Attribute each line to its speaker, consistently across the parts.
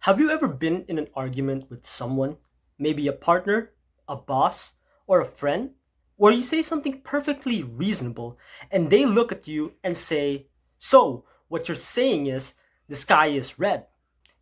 Speaker 1: Have you ever been in an argument with someone, maybe a partner, a boss, or a friend, where you say something perfectly reasonable and they look at you and say, "So, what you're saying is the sky is red."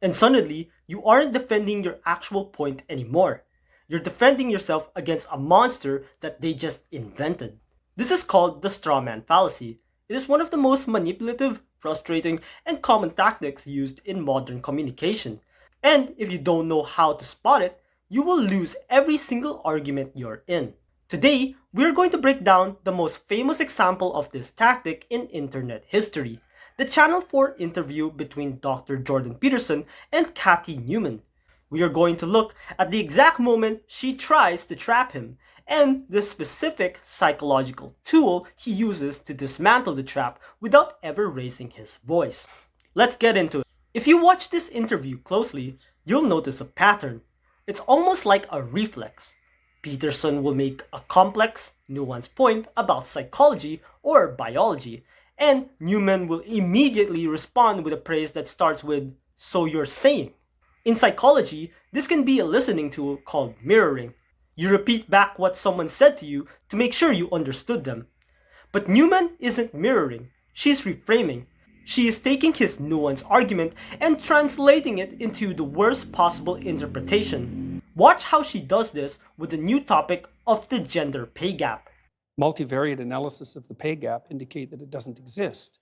Speaker 1: And suddenly, you aren't defending your actual point anymore. You're defending yourself against a monster that they just invented. This is called the Strawman Fallacy. It is one of the most manipulative, frustrating, and common tactics used in modern communication. And if you don't know how to spot it, you will lose every single argument you're in. Today, we're going to break down the most famous example of this tactic in internet history, the Channel 4 interview between Dr. Jordan Peterson and Cathy Newman. We are going to look at the exact moment she tries to trap him and the specific psychological tool he uses to dismantle the trap without ever raising his voice. Let's get into it. If you watch this interview closely, you'll notice a pattern. It's almost like a reflex. Peterson will make a complex, nuanced point about psychology or biology, and Newman will immediately respond with a praise that starts with, "So you're saying." In psychology, this can be a listening tool called mirroring. You repeat back what someone said to you to make sure you understood them. But Newman isn't mirroring, she's reframing. She is taking his nuanced argument and translating it into the worst possible interpretation. Watch how she does this with the new topic of the gender pay gap.
Speaker 2: Multivariate analysis of the pay gap indicate that it doesn't exist.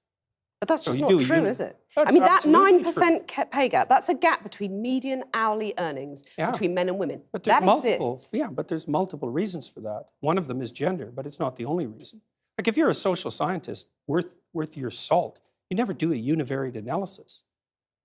Speaker 3: But that's just not true, is it? I mean, that 9% pay gap, that's a gap between median hourly earnings between men and women.
Speaker 2: But there's
Speaker 3: that exists.
Speaker 2: Yeah, but there's multiple reasons for that. One of them is gender, but it's not the only reason. Like if you're a social scientist worth your salt, you never do a univariate analysis.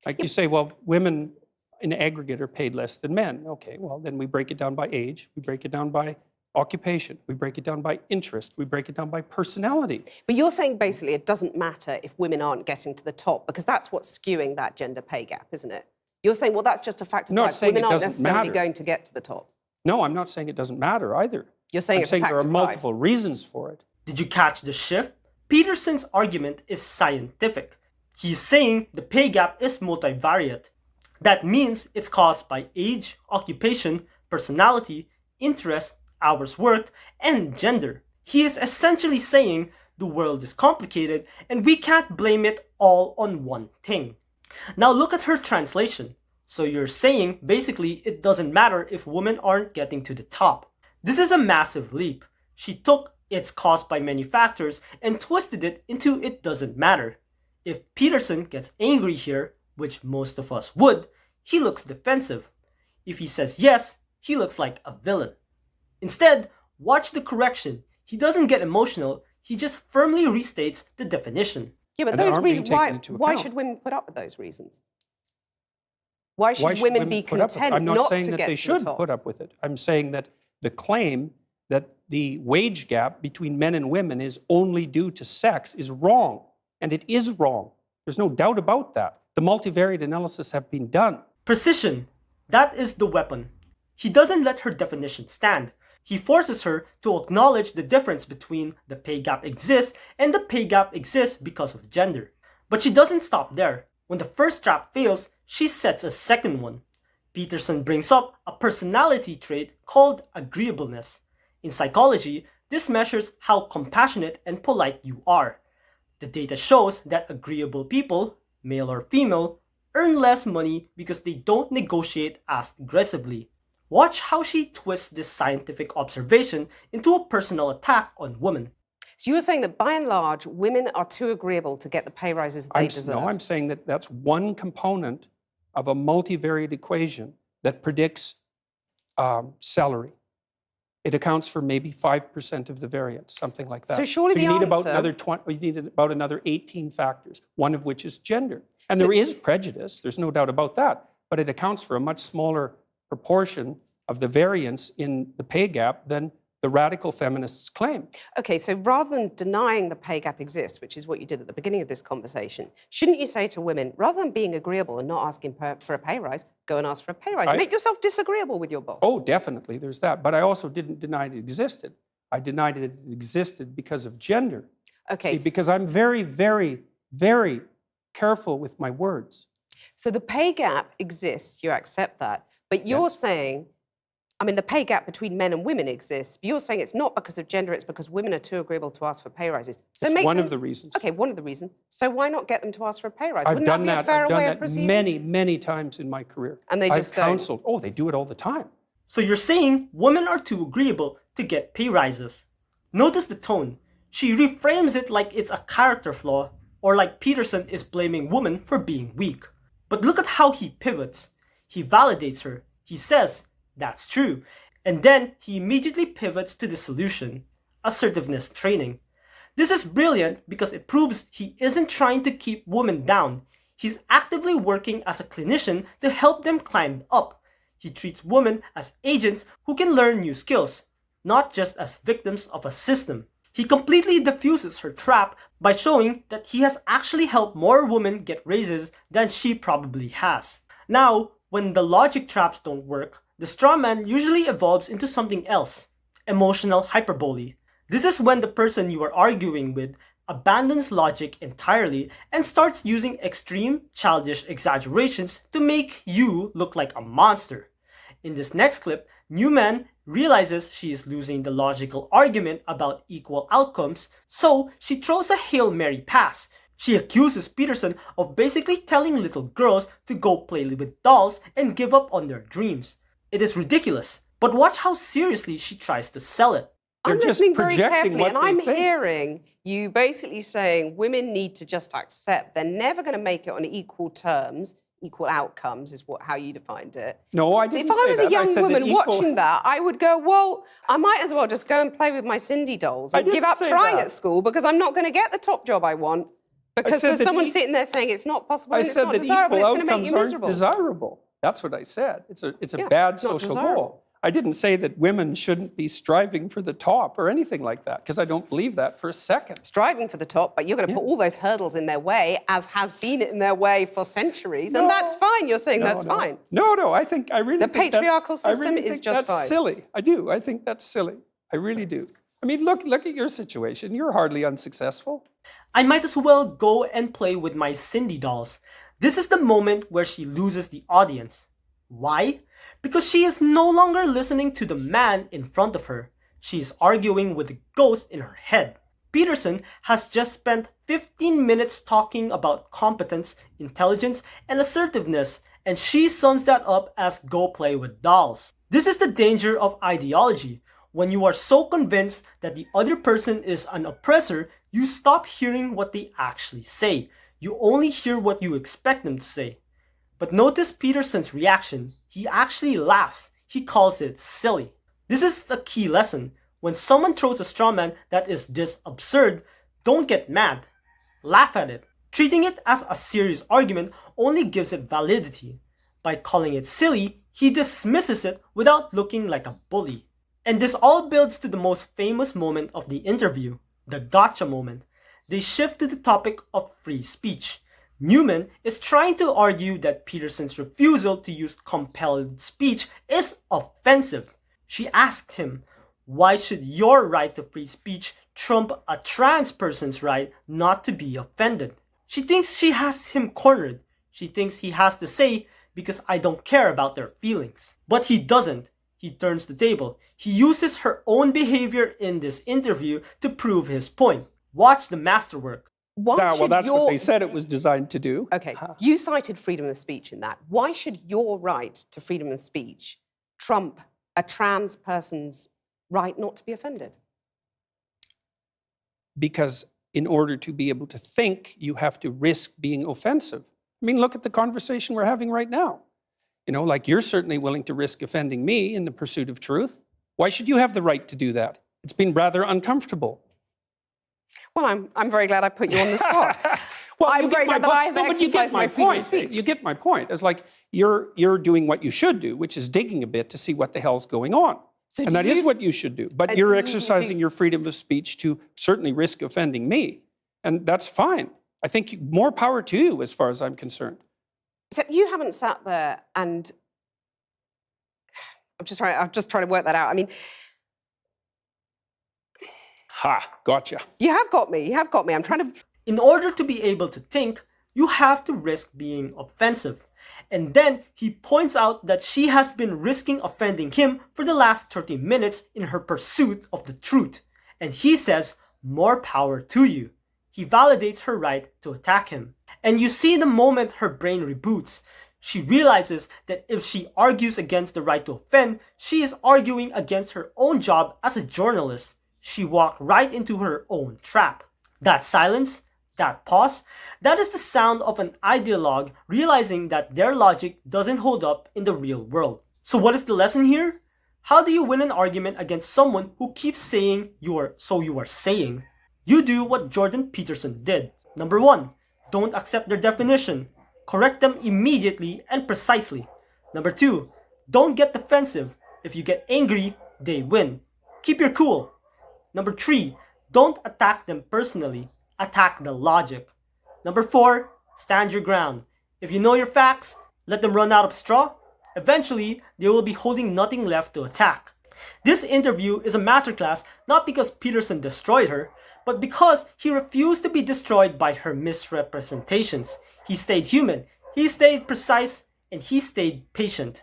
Speaker 2: Like you say, well, women in aggregate are paid less than men. Okay, well, then we break it down by age, we break it down by occupation, we break it down by interest, we break it down by personality.
Speaker 3: But you're saying basically it doesn't matter if women aren't getting to the top, because that's what's skewing that gender pay gap, isn't it? You're saying, well, that's just a fact of life. Women aren't necessarily going to get to the top.
Speaker 2: No, I'm not saying it doesn't matter either.
Speaker 3: You're saying
Speaker 2: I'm saying there are multiple reasons for it.
Speaker 1: Did you catch the shift? Peterson's argument is scientific. He's saying the pay gap is multivariate. That means it's caused by age, occupation, personality, interest, hours worked, and gender. He is essentially saying the world is complicated and we can't blame it all on one thing. Now look at her translation. So you're saying basically it doesn't matter if women aren't getting to the top. This is a massive leap. She took "it's caused by many factors" and twisted it into "it doesn't matter." If Peterson gets angry here, which most of us would, he looks defensive. If he says yes, he looks like a villain. Instead, watch the correction. He doesn't get emotional, he just firmly restates the definition.
Speaker 3: Yeah, but those reasons, why should women put up with those reasons? Why should women be content
Speaker 2: I'm not
Speaker 3: not
Speaker 2: saying
Speaker 3: to
Speaker 2: that
Speaker 3: get
Speaker 2: they
Speaker 3: to
Speaker 2: should
Speaker 3: the top?
Speaker 2: put up with it. I'm saying that the claim that the wage gap between men and women is only due to sex is wrong. And it is wrong. There's no doubt about that. The multivariate analysis have been done.
Speaker 1: Precision. That is the weapon. He doesn't let her definition stand. He forces her to acknowledge the difference between the pay gap exists and the pay gap exists because of gender. But she doesn't stop there. When the first trap fails, she sets a second one. Peterson brings up a personality trait called agreeableness. In psychology, this measures how compassionate and polite you are. The data shows that agreeable people, male or female, earn less money because they don't negotiate as aggressively. Watch how she twists this scientific observation into a personal attack on women.
Speaker 3: So you're saying that by and large, women are too agreeable to get the pay rises they deserve?
Speaker 2: No, I'm saying that that's one component of a multivariate equation that predicts salary. It accounts for maybe 5% of the variance, something like that.
Speaker 3: So surely
Speaker 2: you need about another 18 factors, one of which is gender. And there is prejudice, there's no doubt about that, but it accounts for a much smaller proportion of the variance in the pay gap than the radical feminists claim.
Speaker 3: Okay, so rather than denying the pay gap exists, which is what you did at the beginning of this conversation, shouldn't you say to women, rather than being agreeable and not asking for a pay rise, go and ask for a pay rise? Make yourself disagreeable with your boss.
Speaker 2: Oh, definitely, there's that. But I also didn't deny it existed. I denied it existed because of gender.
Speaker 3: Okay.
Speaker 2: See, because I'm very, very, very careful with my words.
Speaker 3: So the pay gap exists, you accept that. But you're
Speaker 2: Yes.
Speaker 3: saying, I mean, the pay gap between men and women exists, but you're saying it's not because of gender, it's because women are too agreeable to ask for pay rises. So
Speaker 2: It's
Speaker 3: make
Speaker 2: one
Speaker 3: them,
Speaker 2: of the reasons.
Speaker 3: Okay, one of the reasons. So why not get them to ask for a pay rise?
Speaker 2: I've
Speaker 3: Wouldn't
Speaker 2: done
Speaker 3: that
Speaker 2: that.
Speaker 3: be a fairer
Speaker 2: I've done
Speaker 3: way of
Speaker 2: that
Speaker 3: proceeding?
Speaker 2: many, many times in my career.
Speaker 3: And they just
Speaker 2: I've
Speaker 3: don't.
Speaker 2: counseled. Oh, they do it all the time.
Speaker 1: So you're saying women are too agreeable to get pay rises. Notice the tone. She reframes it like it's a character flaw, or like Peterson is blaming women for being weak. But look at how he pivots. He validates her. He says, that's true. And then he immediately pivots to the solution, assertiveness training. This is brilliant because it proves he isn't trying to keep women down. He's actively working as a clinician to help them climb up. He treats women as agents who can learn new skills, not just as victims of a system. He completely diffuses her trap by showing that he has actually helped more women get raises than she probably has. Now, when the logic traps don't work, the straw man usually evolves into something else, emotional hyperbole. This is when the person you are arguing with abandons logic entirely and starts using extreme, childish exaggerations to make you look like a monster. In this next clip, Newman realizes she is losing the logical argument about equal outcomes, so she throws a Hail Mary pass. She accuses Peterson of basically telling little girls to go play with dolls and give up on their dreams. It is ridiculous, but watch how seriously she tries to sell it.
Speaker 3: I'm
Speaker 2: They're just
Speaker 3: listening very
Speaker 2: projecting
Speaker 3: carefully,
Speaker 2: what
Speaker 3: and
Speaker 2: they
Speaker 3: I'm
Speaker 2: think.
Speaker 3: hearing you basically saying women need to just accept they're never going to make it on equal terms, equal outcomes is how you defined it.
Speaker 2: No, I didn't
Speaker 3: If I
Speaker 2: say
Speaker 3: was
Speaker 2: that.
Speaker 3: a
Speaker 2: I
Speaker 3: young
Speaker 2: said that
Speaker 3: woman
Speaker 2: equal-
Speaker 3: watching that, I would go, well, I might as well just go and play with my Cindy dolls
Speaker 2: I
Speaker 3: and give
Speaker 2: didn't
Speaker 3: up
Speaker 2: say
Speaker 3: trying
Speaker 2: that.
Speaker 3: at school because I'm not going to get the top job I want because
Speaker 2: said
Speaker 3: there's
Speaker 2: that
Speaker 3: someone sitting there saying it's not possible
Speaker 2: I
Speaker 3: and it's
Speaker 2: said
Speaker 3: not
Speaker 2: that
Speaker 3: desirable,
Speaker 2: equal
Speaker 3: it's going to make
Speaker 2: outcomes
Speaker 3: you
Speaker 2: aren't
Speaker 3: miserable.
Speaker 2: desirable. That's what I said. It's a
Speaker 3: Yeah,
Speaker 2: bad
Speaker 3: it's not
Speaker 2: social
Speaker 3: desirable.
Speaker 2: goal. I didn't say that women shouldn't be striving for the top or anything like that, because I don't believe that for a second.
Speaker 3: Striving for the top, but you're going to put all those hurdles in their way, as has been in their way for centuries, and that's fine. You're saying that's fine.
Speaker 2: No, I really
Speaker 3: The
Speaker 2: think that's-
Speaker 3: patriarchal
Speaker 2: I
Speaker 3: system
Speaker 2: really
Speaker 3: is
Speaker 2: think
Speaker 3: just
Speaker 2: that's
Speaker 3: fine.
Speaker 2: silly. I do. I think that's silly. I really do. I mean, look at your situation. You're hardly unsuccessful.
Speaker 1: I might as well go and play with my Cindy dolls. This is the moment where she loses the audience. Why? Because she is no longer listening to the man in front of her. She is arguing with the ghost in her head. Peterson has just spent 15 minutes talking about competence, intelligence, and assertiveness, and she sums that up as go play with dolls. This is the danger of ideology. When you are so convinced that the other person is an oppressor, you stop hearing what they actually say. You only hear what you expect them to say. But notice Peterson's reaction. He actually laughs. He calls it silly. This is the key lesson. When someone throws a straw man that is this absurd, don't get mad. Laugh at it. Treating it as a serious argument only gives it validity. By calling it silly, he dismisses it without looking like a bully. And this all builds to the most famous moment of the interview, the gotcha moment. They shift to the topic of free speech. Newman is trying to argue that Peterson's refusal to use compelled speech is offensive. She asked him, why should your right to free speech trump a trans person's right not to be offended? She thinks she has him cornered. She thinks he has to say, because I don't care about their feelings. But he doesn't. He turns the table. He uses her own behavior in this interview to prove his point. Watch the masterwork.
Speaker 3: Why should
Speaker 2: that's
Speaker 3: your...
Speaker 2: what they said it was designed to do.
Speaker 3: Okay, you cited freedom of speech in that. Why should your right to freedom of speech trump a trans person's right not to be offended?
Speaker 2: Because in order to be able to think, you have to risk being offensive. I mean, look at the conversation we're having right now. You know, like you're certainly willing to risk offending me in the pursuit of truth. Why should you have the right to do that? It's been rather uncomfortable.
Speaker 3: Well, I'm very glad I put you on the spot.
Speaker 2: Well,
Speaker 3: I'm very glad that I have
Speaker 2: but you
Speaker 3: exercised
Speaker 2: get
Speaker 3: my freedom of
Speaker 2: point.
Speaker 3: speech.
Speaker 2: You get my point. It's like you're doing what you should do, which is digging a bit to see what the hell's going on.
Speaker 3: So
Speaker 2: And that is what you should do. But you're exercising your freedom of speech to certainly risk offending me. And that's fine. I think more power to you as far as I'm concerned.
Speaker 3: Except you haven't sat there and... I'm just trying to work that out. I mean...
Speaker 2: Ha, gotcha.
Speaker 3: You have got me. I'm trying to...
Speaker 1: In order to be able to think, you have to risk being offensive. And then he points out that she has been risking offending him for the last 30 minutes in her pursuit of the truth. And he says, more power to you. He validates her right to attack him. And you see the moment her brain reboots. She realizes that if she argues against the right to offend, she is arguing against her own job as a journalist. She walked right into her own trap. That silence, that pause, that is the sound of an ideologue realizing that their logic doesn't hold up in the real world. So what is the lesson here? How do you win an argument against someone who keeps saying you are saying? You do what Jordan Peterson did. Number 1, don't accept their definition. Correct them immediately and precisely. Number 2, don't get defensive. If you get angry, they win. Keep your cool. Number 3, don't attack them personally. Attack the logic. Number 4, stand your ground. If you know your facts, let them run out of straw. Eventually, they will be holding nothing left to attack. This interview is a masterclass not because Peterson destroyed her, but because he refused to be destroyed by her misrepresentations. He stayed human, he stayed precise, and he stayed patient.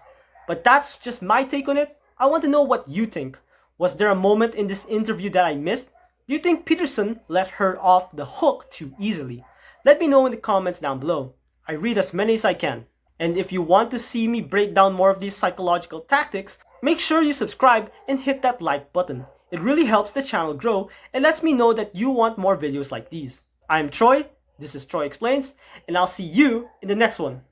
Speaker 1: But that's just my take on it. I want to know what you think. Was there a moment in this interview that I missed? Do you think Peterson let her off the hook too easily? Let me know in the comments down below. I read as many as I can. And if you want to see me break down more of these psychological tactics, make sure you subscribe and hit that like button. It really helps the channel grow and lets me know that you want more videos like these. I'm Troy, this is Troy Explains, and I'll see you in the next one.